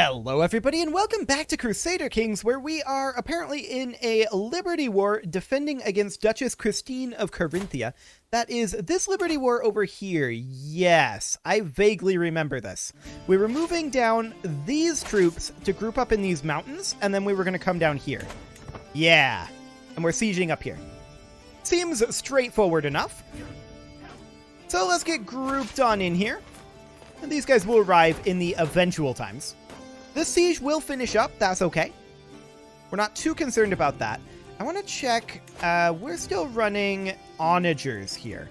Hello everybody and welcome back to Crusader Kings, where we are apparently in a Liberty War defending against Duchess Christine of Carinthia. That is this Liberty War over here. Yes, I vaguely remember this. We were moving down these troops to group up in these mountains, and then we were going to come down here. Yeah, and we're sieging up here. Seems straightforward enough. So let's get grouped on in here. And these guys will arrive in the eventual times. This siege will finish up, that's okay. We're not too concerned about that. I want to check, we're still running onagers here.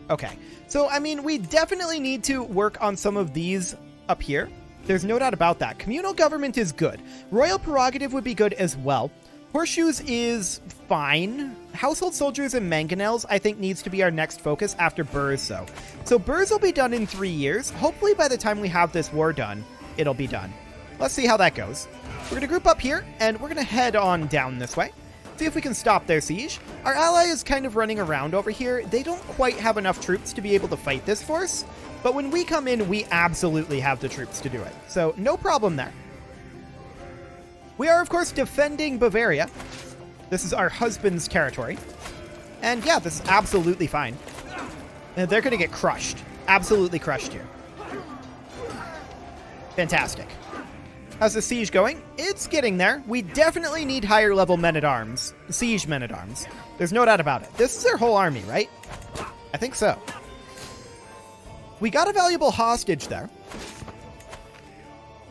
Okay, so I mean, we definitely need to work on some of these up here. There's no doubt about that. Communal government is good. Royal prerogative would be good as well. Horseshoes is fine. Household soldiers and mangonels, I think, needs to be our next focus after Burrs, though. So Burrs will be done in 3 years. Hopefully by the time we have this war done, it'll be done. Let's see how that goes. We're going to group up here, and we're going to head on down this way. See if we can stop their siege. Our ally is kind of running around over here. They don't quite have enough troops to be able to fight this force, but when we come in, we absolutely have the troops to do it. So no problem there. We are, of course, defending Bavaria. This is our husband's territory. And yeah, this is absolutely fine. And they're going to get crushed. Absolutely crushed here. Fantastic. How's the siege going? It's getting there. We definitely need higher level men-at-arms. Siege men-at-arms. There's no doubt about it. This is their whole army, right? I think so. We got a valuable hostage there.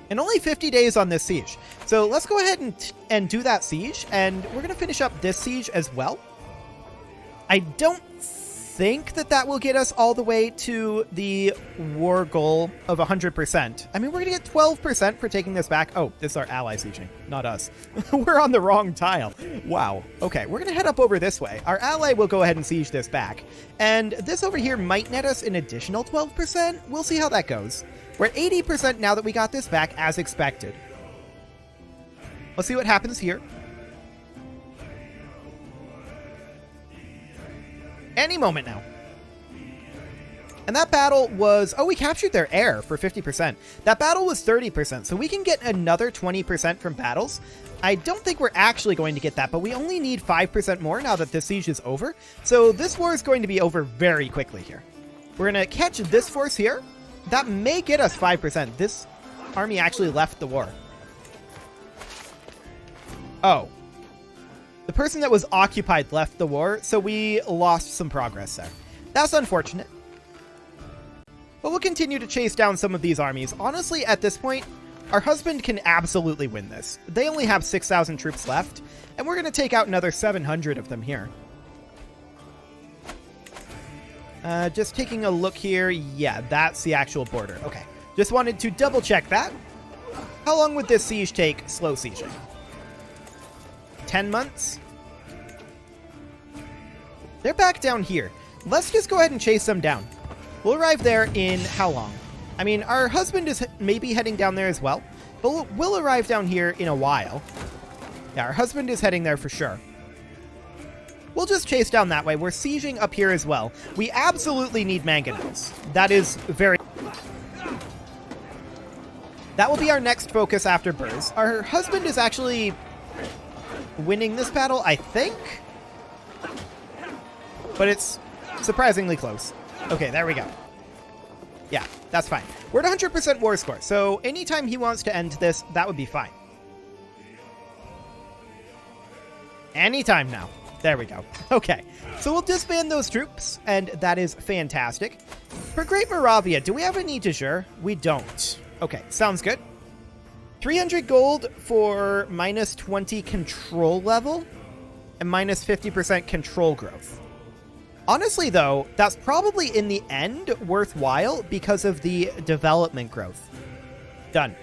And only 50 days on this siege. So let's go ahead and do that siege. And we're going to finish up this siege as well. I don't think that will get us all the way to the war goal of 100%. I mean, we're going to get 12% for taking this back. Oh, this is our ally sieging, not us. We're on the wrong tile. Wow. Okay, we're going to head up over this way. Our ally will go ahead and siege this back. And this over here might net us an additional 12%. We'll see how that goes. We're at 80% now that we got this back as expected. Let's see what happens here. Any moment now. And that battle was... Oh, we captured their air for 50%. That battle was 30%, so we can get another 20% from battles. I don't think we're actually going to get that, but we only need 5% more now that this siege is over. So this war is going to be over very quickly here. We're going to catch this force here. That may get us 5%. This army actually left the war. Oh. The person that was occupied left the war, so we lost some progress there. That's unfortunate. But we'll continue to chase down some of these armies. Honestly, at this point, our husband can absolutely win this. They only have 6,000 troops left, and we're going to take out another 700 of them here. Just taking a look here. Yeah, that's the actual border. Okay. Just wanted to double check that. How long would this siege take, slow sieging? 10 months? They're back down here. Let's just go ahead and chase them down. We'll arrive there in how long? I mean, our husband is maybe heading down there as well, but we'll arrive down here in a while. Yeah, our husband is heading there for sure. We'll just chase down that way. We're sieging up here as well. We absolutely need mangonels. That is very... That will be our next focus after Burrs. Our husband is actually winning this battle, I think. But it's surprisingly close. Okay, there we go. Yeah, that's fine. We're at 100% war score, so anytime he wants to end this, that would be fine. Anytime now. There we go. Okay, so we'll disband those troops, and that is fantastic. For Great Moravia, do we have any de jure? We don't. Okay, sounds good. 300 gold for minus 20 control level and minus 50% control growth. Honestly, though, that's probably in the end worthwhile because of the development growth. Done.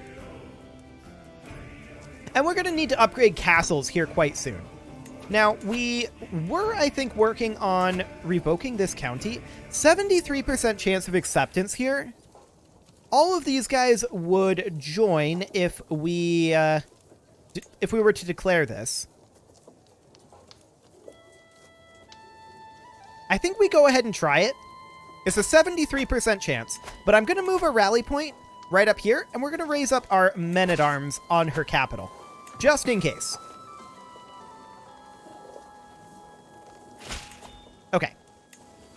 And we're going to need to upgrade castles here quite soon. Now, we were, I think, working on revoking this county. 73% chance of acceptance here. All of these guys would join if we were to declare this. I think we go ahead and try it. It's a 73% chance, but I'm going to move a rally point right up here, and we're going to raise up our men-at-arms on her capital, just in case. Okay,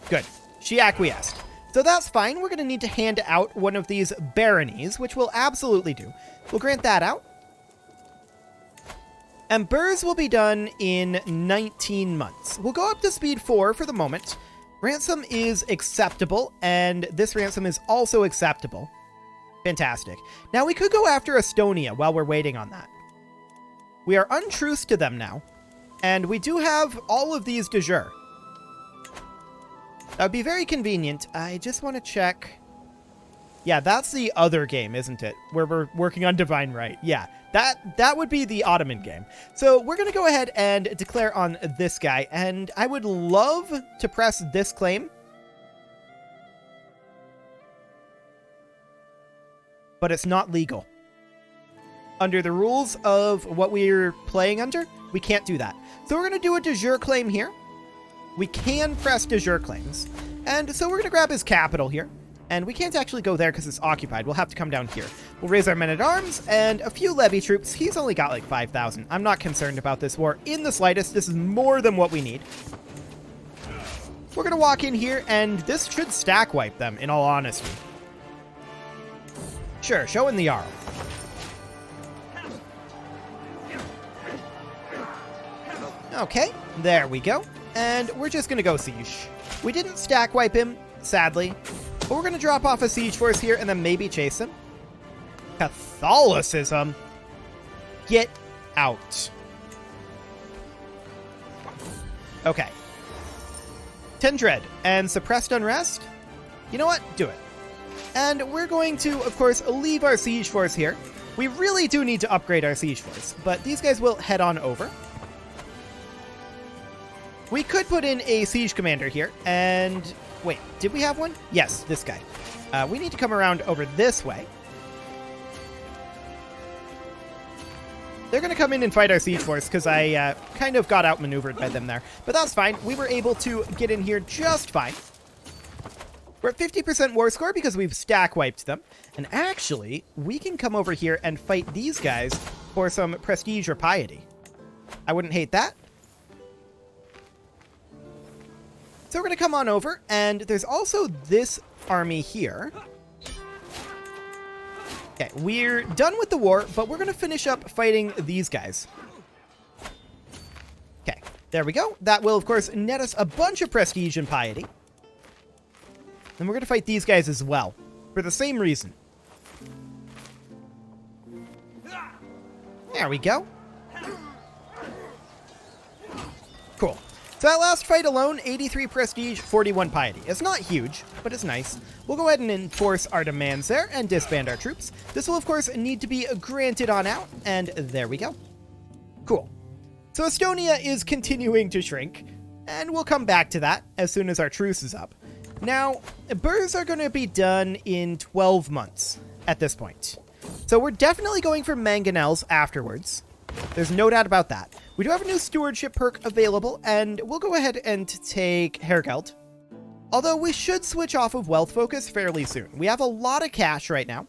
good. She acquiesced. So that's fine. We're going to need to hand out one of these baronies, which we'll absolutely do. We'll grant that out. And Burrs will be done in 19 months. We'll go up to speed 4 for the moment. Ransom is acceptable, and this ransom is also acceptable. Fantastic. Now we could go after Estonia while we're waiting on that. We are untruths to them now, and we do have all of these de jure. That would be very convenient. I just want to check. Yeah, that's the other game, isn't it? Where we're working on Divine Right. Yeah, that would be the Ottoman game. So we're going to go ahead and declare on this guy, and I would love to press this claim. But it's not legal. Under the rules of what we're playing under, we can't do that. So we're going to do a de jure claim here. We can press de jure claims. And so we're going to grab his capital here. And we can't actually go there because it's occupied. We'll have to come down here. We'll raise our men-at-arms and a few levy troops. He's only got like 5,000. I'm not concerned about this war in the slightest. This is more than what we need. We're going to walk in here, and this should stack wipe them, in all honesty. Sure, show in the Jarl. Okay, there we go. And we're just going to go siege. We didn't stack wipe him, sadly. But we're going to drop off a siege force here and then maybe chase him. Catholicism. Get out. Okay. Tendred and suppressed unrest. You know what? Do it. And we're going to, of course, leave our siege force here. We really do need to upgrade our siege force, but these guys will head on over. We could put in a siege commander here, and wait, did we have one? Yes, this guy. We need to come around over this way. They're going to come in and fight our siege force because I kind of got outmaneuvered by them there. But that's fine. We were able to get in here just fine. We're at 50% war score because we've stack wiped them. And actually, we can come over here and fight these guys for some prestige or piety. I wouldn't hate that. So we're going to come on over, and there's also this army here. Okay, we're done with the war, but we're going to finish up fighting these guys. Okay, there we go. That will, of course, net us a bunch of prestige and piety. And we're going to fight these guys as well, for the same reason. There we go. Cool. So that last fight alone, 83 prestige, 41 piety. It's not huge, but it's nice. We'll go ahead and enforce our demands there and disband our troops. This will, of course, need to be granted on out, and there we go. Cool. So Estonia is continuing to shrink, and we'll come back to that as soon as our truce is up. Now, Burrs are going to be done in 12 months at this point. So we're definitely going for mangonels afterwards. There's no doubt about that. We do have a new stewardship perk available, and we'll go ahead and take Hergeld. Although we should switch off of wealth focus fairly soon. We have a lot of cash right now.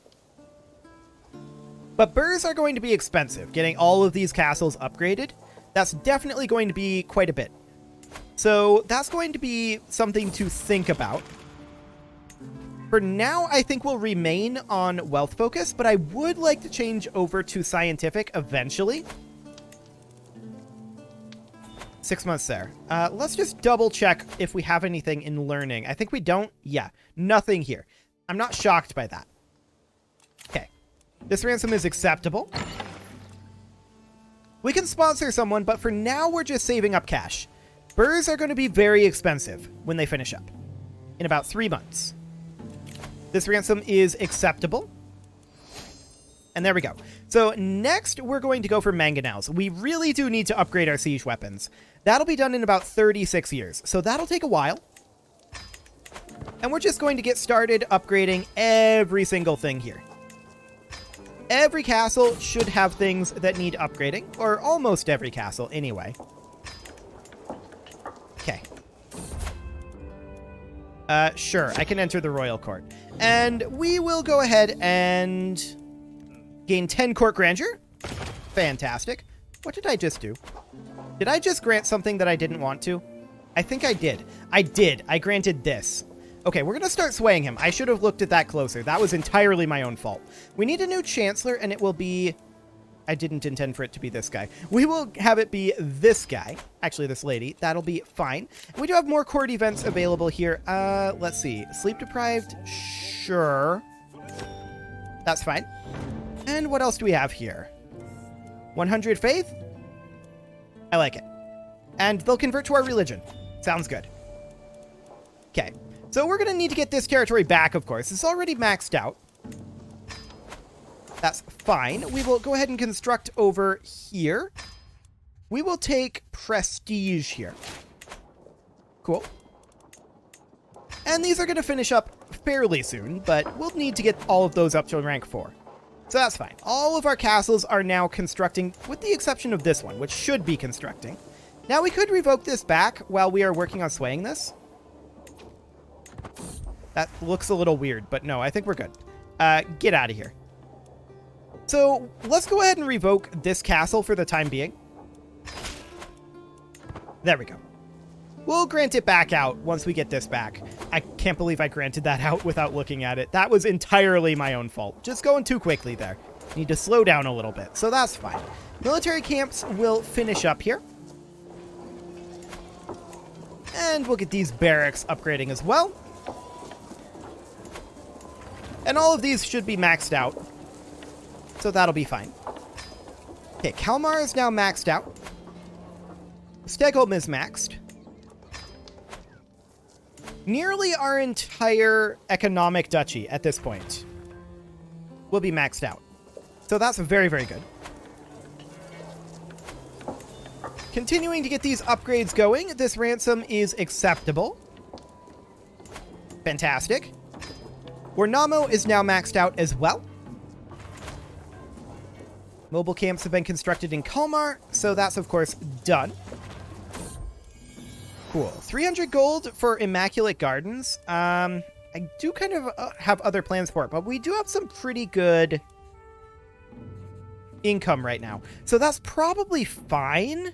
But Burrs are going to be expensive. Getting all of these castles upgraded, that's definitely going to be quite a bit. So that's going to be something to think about. For now, I think we'll remain on wealth focus, but I would like to change over to scientific eventually. 6 months there. Let's just double check if we have anything in learning. I think we don't. Yeah, nothing here. I'm not shocked by that. Okay. This ransom is acceptable. We can sponsor someone, but for now, we're just saving up cash. Burrs are going to be very expensive when they finish up in about 3 months. This ransom is acceptable. And there we go. So next, we're going to go for mangonels. We really do need to upgrade our siege weapons. That'll be done in about 36 years. So that'll take a while. And we're just going to get started upgrading every single thing here. Every castle should have things that need upgrading, or almost every castle anyway. Okay. Sure, I can enter the royal court. And we will go ahead and gain 10 court grandeur. Fantastic. What did I just do? Did I just grant something that I didn't want to? I think I did. I did. I granted this. Okay, we're going to start swaying him. I should have looked at that closer. That was entirely my own fault. We need a new chancellor, and it will be... I didn't intend for it to be this guy. We will have it be this guy. Actually, this lady. That'll be fine. And we do have more court events available here. Let's see. Sleep deprived? Sure. That's fine. And what else do we have here? 100 faith? I like it. And they'll convert to our religion. Sounds good. Okay. So we're going to need to get this territory back, of course. It's already maxed out. That's fine. We will go ahead and construct over here. We will take prestige here. Cool. And these are going to finish up fairly soon, but we'll need to get all of those up to rank 4. So that's fine. All of our castles are now constructing, with the exception of this one, which should be constructing. Now we could revoke this back while we are working on swaying this. That looks a little weird, but no, I think we're good. Get out of here. So let's go ahead and revoke this castle for the time being. There we go. We'll grant it back out once we get this back. I can't believe I granted that out without looking at it. That was entirely my own fault. Just going too quickly there. Need to slow down a little bit, so that's fine. Military camps will finish up here. And we'll get these barracks upgrading as well. And all of these should be maxed out. So that'll be fine. Okay, Kalmar is now maxed out. Stegholm is maxed. Nearly our entire economic duchy at this point will be maxed out. So that's very, very good. Continuing to get these upgrades going. This ransom is acceptable. Fantastic. Warnamo is now maxed out as well. Mobile camps have been constructed in Kalmar, so that's, of course, done. Cool. 300 gold for Immaculate Gardens. I do kind of have other plans for it, but we do have some pretty good income right now. So that's probably fine.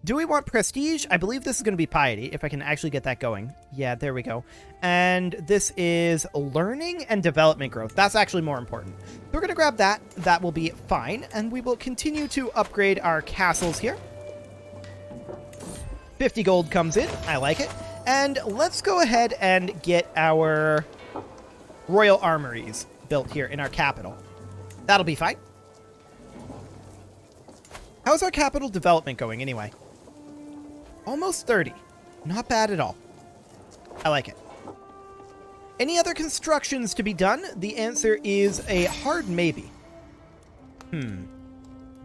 Do we want prestige? I believe this is going to be piety, if I can actually get that going. Yeah, there we go. And this is learning and development growth. That's actually more important. So we're going to grab that. That will be fine. And we will continue to upgrade our castles here. 50 gold comes in. I like it. And let's go ahead and get our royal armories built here in our capital. That'll be fine. How's our capital development going anyway? Almost 30. Not bad at all. I like it. Any other constructions to be done? The answer is a hard maybe.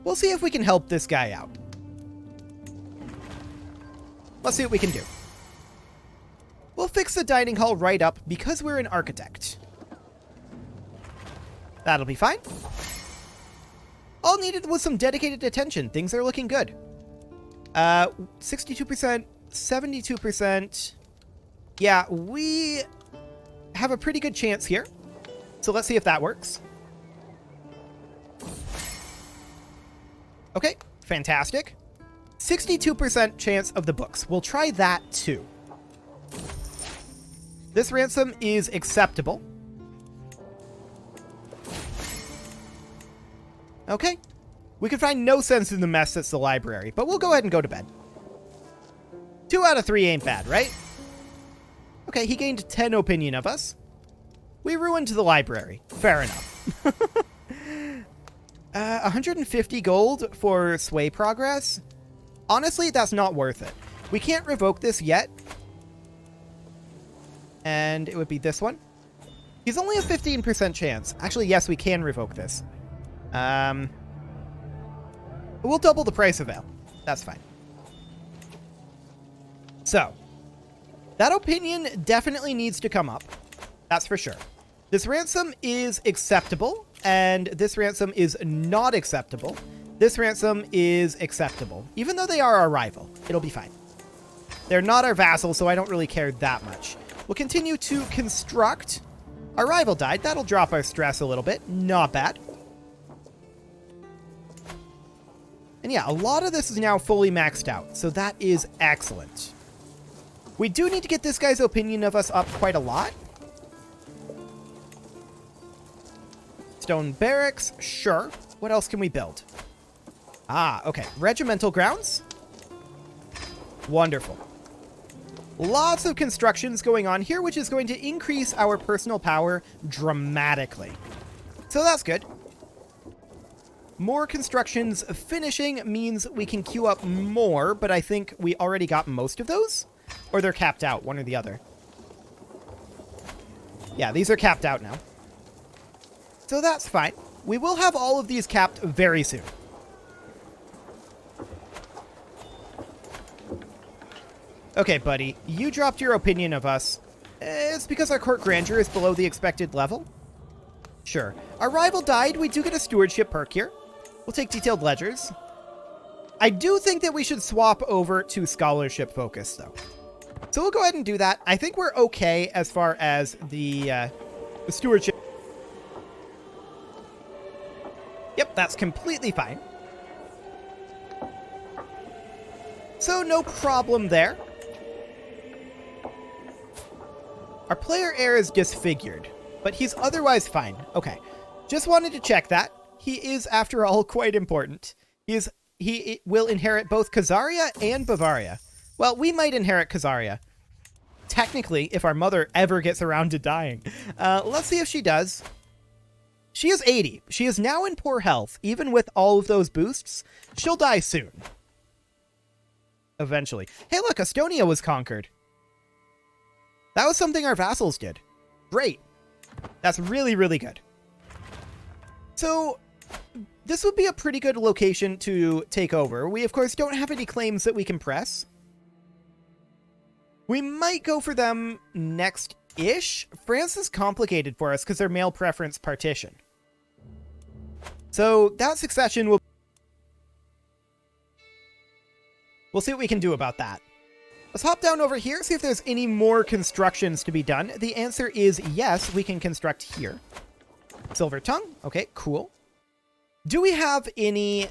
We'll see if we can help this guy out. Let's see what we can do. We'll fix the dining hall right up because we're an architect. That'll be fine. All needed was some dedicated attention. Things are looking good. 62%, 72%. Yeah, we have a pretty good chance here. So let's see if that works. Okay, fantastic. 62% chance of the books. We'll try that too. This ransom is acceptable. Okay. We can find no sense in the mess that's the library, but we'll go ahead and go to bed. 2 out of 3 ain't bad, right? Okay, he gained 10 opinion of us. We ruined the library. Fair enough. 150 gold for sway progress. Honestly, that's not worth it. We can't revoke this yet. And it would be this one. He's only a 15% chance. Actually, yes, we can revoke this. We'll double the price of ale. That's fine. So, that opinion definitely needs to come up. That's for sure. This ransom is acceptable, and this ransom is not acceptable. This ransom is acceptable. Even though they are our rival, it'll be fine. They're not our vassal, so I don't really care that much. We'll continue to construct Our rival died. That'll drop our stress a little bit. Not bad. And yeah, a lot of this is now fully maxed out, so that is excellent. We do need to get this guy's opinion of us up quite a lot. Stone barracks, sure. What else can we build? Ah, okay. Regimental grounds. Wonderful. Lots of constructions going on here, which is going to increase our personal power dramatically. So that's good. More constructions finishing means we can queue up more, but I think we already got most of those. Or they're capped out, one or the other. Yeah, these are capped out now. So that's fine. We will have all of these capped very soon. Okay, buddy, you dropped your opinion of us. It's because our court grandeur is below the expected level? Sure. Our rival died. We do get a stewardship perk here. We'll take detailed ledgers. I do think that we should swap over to scholarship focus, though. So we'll go ahead and do that. I think we're okay as far as the stewardship. Yep, that's completely fine. So no problem there. Our player heir is disfigured, but he's otherwise fine. Okay, just wanted to check that. He is, after all, quite important. He will inherit both Khazaria and Bavaria. Well, we might inherit Khazaria. Technically, if our mother ever gets around to dying. Let's see if she does. She is 80. She is now in poor health. Even with all of those boosts, she'll die soon. Eventually. Hey, look, Estonia was conquered. That was something our vassals did. Great. That's really, really good. So, this would be a pretty good location to take over. We, of course, don't have any claims that we can press. We might go for them next-ish. France is complicated for us because they're male preference partition. So, that succession will... We'll see what we can do about that. Let's hop down over here, see if there's any more constructions to be done. The answer is yes, we can construct here. Silver Tongue. Okay, cool. Do we have any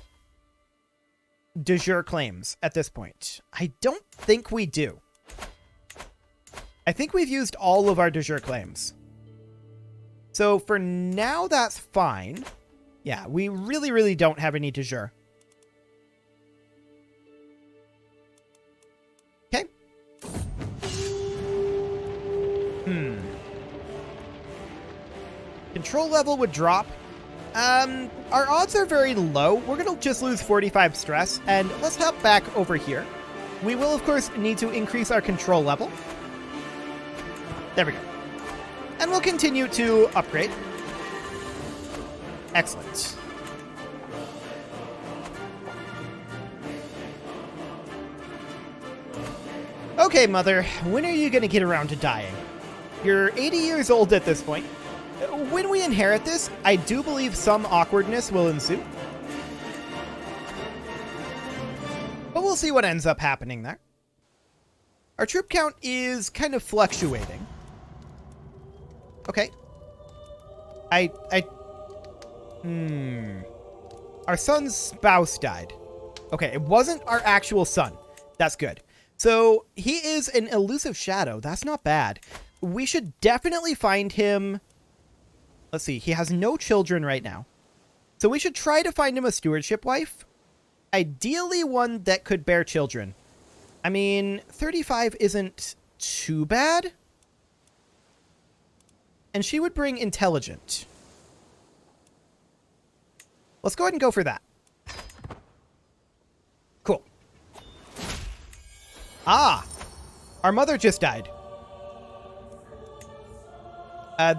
de jure claims at this point? I don't think we do. I think we've used all of our de jure claims. So for now, that's fine. Yeah, we really, really don't have any de jure. Okay. Control level would drop. Our odds are very low. We're going to just lose 45 stress, and let's hop back over here. We will, of course, need to increase our control level. There we go. And we'll continue to upgrade. Excellent. Okay, Mother, when are you going to get around to dying? You're 80 years old at this point. When we inherit this, I do believe some awkwardness will ensue. But we'll see what ends up happening there. Our troop count is kind of fluctuating. Okay. Our son's spouse died. Okay, it wasn't our actual son. That's good. So, he is an elusive shadow. That's not bad. We should definitely find him... Let's see, he has no children right now. So we should try to find him a stewardship wife. Ideally one that could bear children. I mean, 35 isn't too bad. And she would bring intelligent. Let's go ahead and go for that. Cool. Ah! Our mother just died.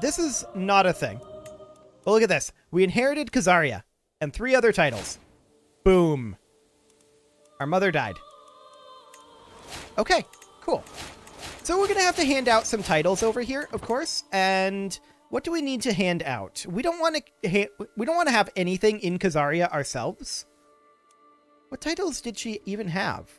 This is not a thing. But look at this. We inherited Khazaria and 3 other titles. Boom. Our mother died. Okay, cool. So we're going to have to hand out some titles over here, of course. And what do we need to hand out? We don't want to have anything in Khazaria ourselves. What titles did she even have?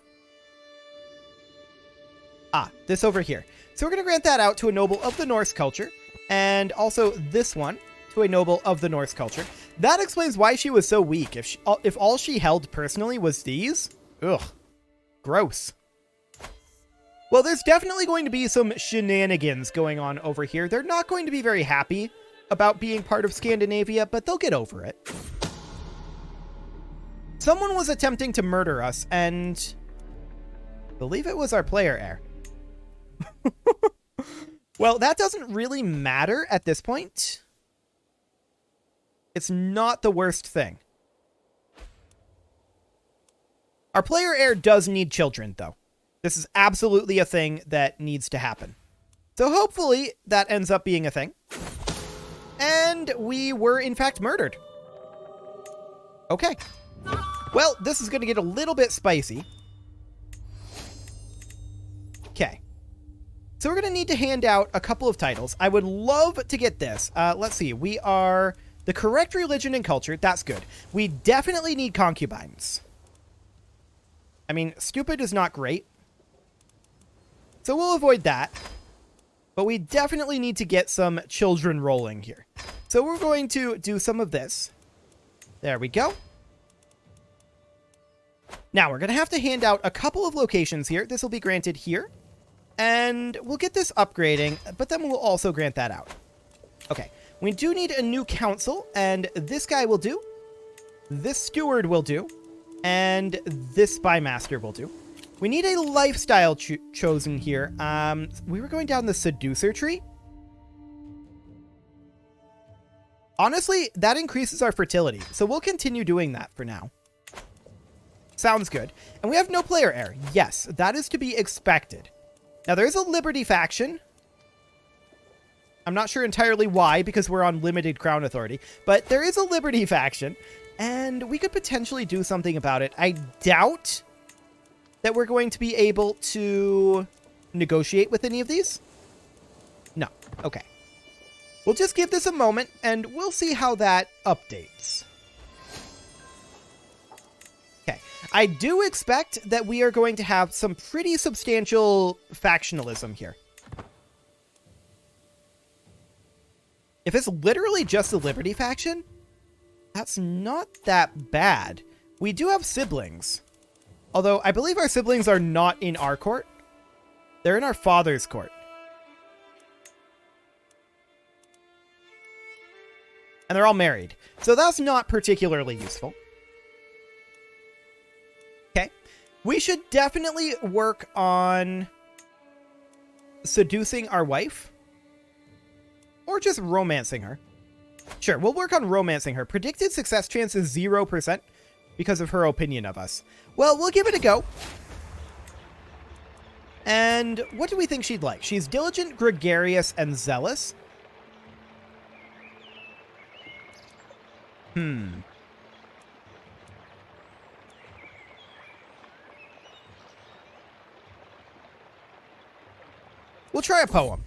Ah, this over here. So we're going to grant that out to a noble of the Norse culture. And also this one to a noble of the Norse culture. That explains why she was so weak. If all she held personally was these, ugh, gross. Well, there's definitely going to be some shenanigans going on over here. They're not going to be very happy about being part of Scandinavia, but they'll get over it. Someone was attempting to murder us, and I believe it was our player heir. Well, that doesn't really matter at this point. It's not the worst thing. Our player heir does need children, though. This is absolutely a thing that needs to happen. So hopefully that ends up being a thing. And we were, in fact, murdered. Okay. Well, this is going to get a little bit spicy. Okay. So we're going to need to hand out a couple of titles. I would love to get this. Let's see. We are the correct religion and culture. That's good. We definitely need concubines. I mean, stupid is not great. So we'll avoid that. But we definitely need to get some children rolling here. So we're going to do some of this. There we go. Now we're going to have to hand out a couple of locations here. This will be granted here. And we'll get this upgrading, but then we'll also grant that out. Okay, we do need a new council, and this guy will do. This steward will do. And this spymaster will do. We need a lifestyle chosen here. We were going down the seducer tree. Honestly, that increases our fertility, so we'll continue doing that for now. Sounds good. And we have no player heir. Yes, that is to be expected. Now, there is a Liberty faction. I'm not sure entirely why, because we're on limited crown authority. But there is a Liberty faction, and we could potentially do something about it. I doubt that we're going to be able to negotiate with any of these. No. Okay. We'll just give this a moment, and we'll see how that updates. I do expect that we are going to have some pretty substantial factionalism here. If it's literally just the Liberty faction, that's not that bad. We do have siblings. Although, I believe our siblings are not in our court. They're in our father's court. And they're all married. So that's not particularly useful. We should definitely work on seducing our wife. Or just romancing her. Sure, we'll work on romancing her. Predicted success chance is 0% because of her opinion of us. Well, we'll give it a go. And what do we think she'd like? She's diligent, gregarious, and zealous. We'll try a poem.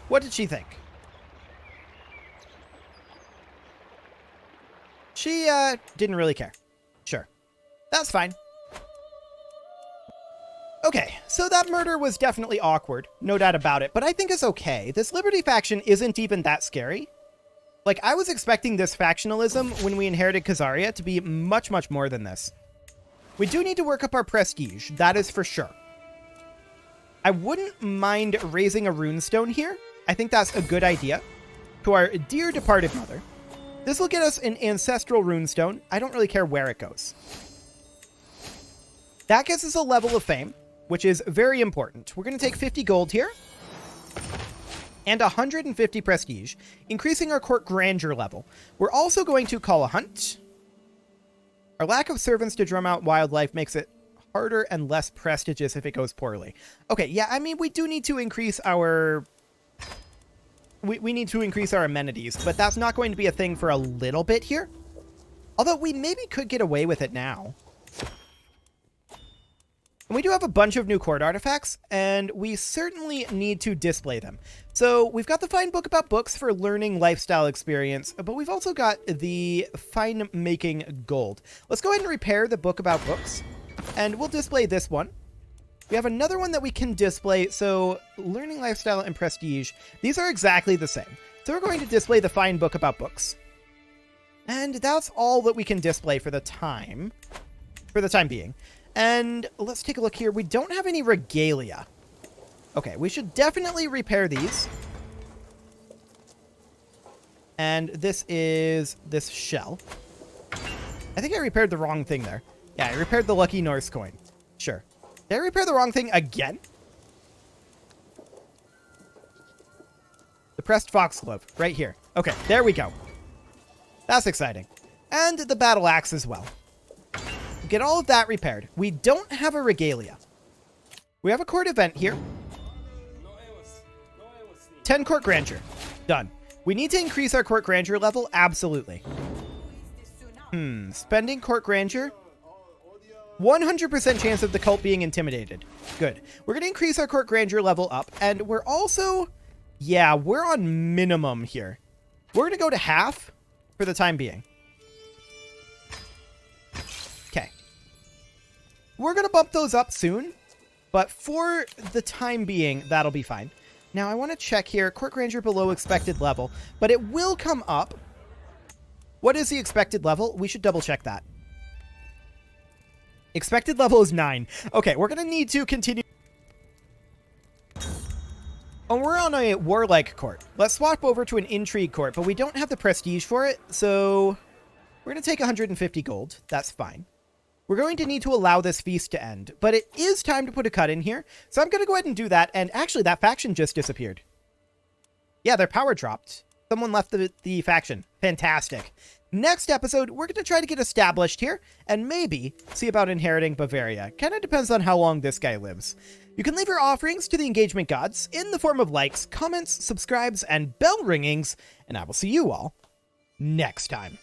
What did she think? She, didn't really care. Sure. That's fine. Okay, so that murder was definitely awkward. No doubt about it, but I think it's okay. This Liberty faction isn't even that scary. Like, I was expecting this factionalism when we inherited Khazaria to be much, much more than this. We do need to work up our prestige. That is for sure. I wouldn't mind raising a runestone here. I think that's a good idea. To our dear departed mother. This will get us an ancestral runestone. I don't really care where it goes. That gets us a level of fame, which is very important. We're going to take 50 gold here. And 150 prestige, increasing our court grandeur level. We're also going to call a hunt. Our lack of servants to drum out wildlife makes it harder and less prestigious if it goes poorly. Okay, yeah, I mean, we do need to increase our... We need to increase our amenities, but that's not going to be a thing for a little bit here. Although we maybe could get away with it now. And we do have a bunch of new court artifacts, and we certainly need to display them. So we've got the Fine Book About Books for learning lifestyle experience, but we've also got the Fine Making Gold. Let's go ahead and repair the Book About Books, and we'll display this one. We have another one that we can display. So learning, lifestyle, and prestige. These are exactly the same. So we're going to display the fine book about books. And that's all that we can display for the time being. And let's take a look here. We don't have any regalia. Okay, we should definitely repair these. And this is this shell. I think I repaired the wrong thing there. Yeah, I repaired the lucky Norse coin. Sure. Did I repair the wrong thing again? The pressed foxglove, right here. Okay, there we go. That's exciting. And the battle axe as well. Get all of that repaired. We don't have a regalia. We have a court event here. 10 court grandeur. Done. We need to increase our court grandeur level? Absolutely. Spending court grandeur? 100% chance of the cult being intimidated. Good. We're going to increase our court grandeur level up, and we're also... Yeah, we're on minimum here. We're going to go to half for the time being. Okay. We're going to bump those up soon, but for the time being, that'll be fine. Now, I want to check here. Court grandeur below expected level, but it will come up. What is the expected level? We should double check that. Expected level is 9. Okay, we're going to need to continue. Oh, we're on a warlike court. Let's swap over to an intrigue court, but we don't have the prestige for it, so we're going to take 150 gold. That's fine. We're going to need to allow this feast to end, but it is time to put a cut in here, so I'm going to go ahead and do that, and actually that faction just disappeared. Yeah, their power dropped. Someone left the faction. Fantastic. Next episode, we're going to try to get established here, and maybe see about inheriting Bavaria. Kind of depends on how long this guy lives. You can leave your offerings to the engagement gods in the form of likes, comments, subscribes, and bell ringings, and I will see you all next time.